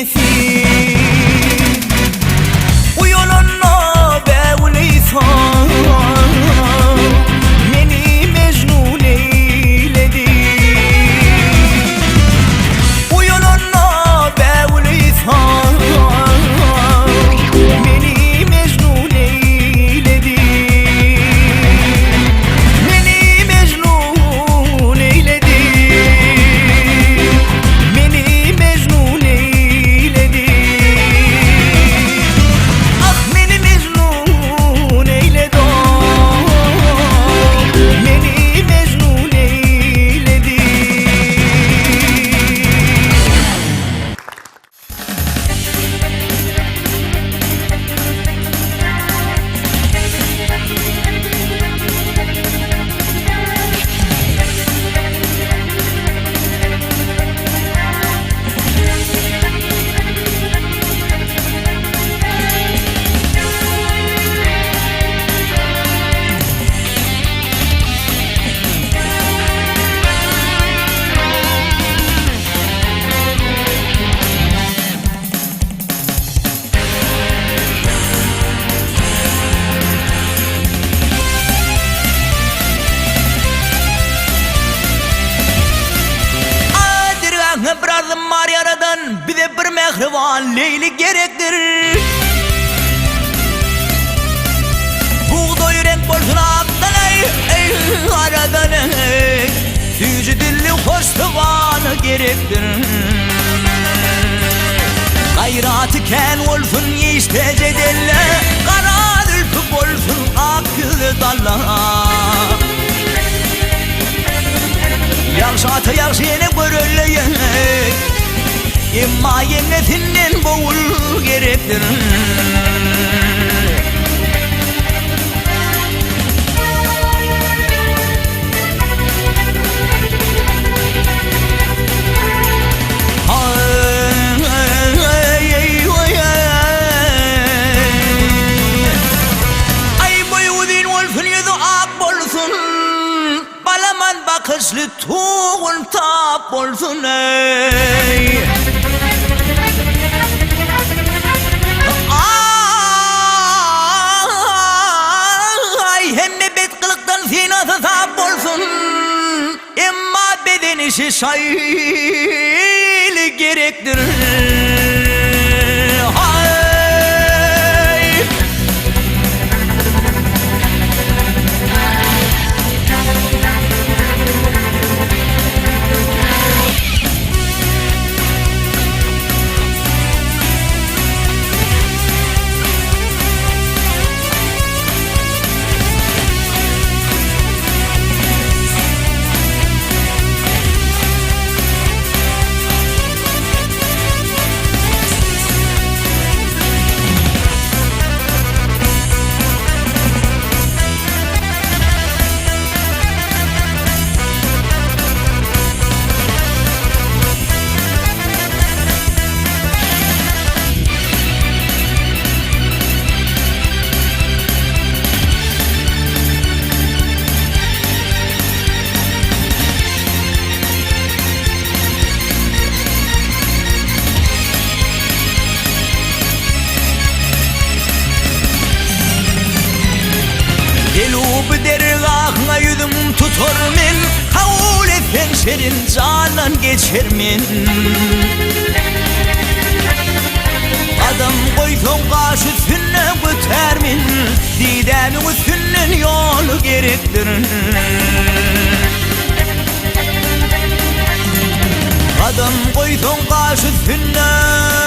nefis Uyananna bevleysan Meni mecnun eyledi Uyananna bevleysan Meni mecnun eyledi Meni mecnun eyledi Meni mecnun eyledi Ah meni mecnun eyledi Meni mecnun eyledi Birazım var yaradan bize bir mehriban Leyli gerektir Buğday renk bolsun aktan ey aradan ey Yüzü dilli hoş tıvanı gerektir Gayratı ken olsun işte cedelle Kara dülpü bolsun akıllı dalla Yaxşı atı yaxşı yine görüleyek İmma yengetinden boğul gerektir Ay boyu din olsun yüzü ak bolsun Balaman bakışlı tuğun tap olsun ey Ay hem de bet kılıktan sinası tap olsun Emma beden işi şayli gerektir Elub dergahına yüzüm tutar men Kavul etsen şerin canan geçer men Adam koyson kaş üstüne göter men Didenin üstünden yolu gerektir Adam koyson kaş üstüne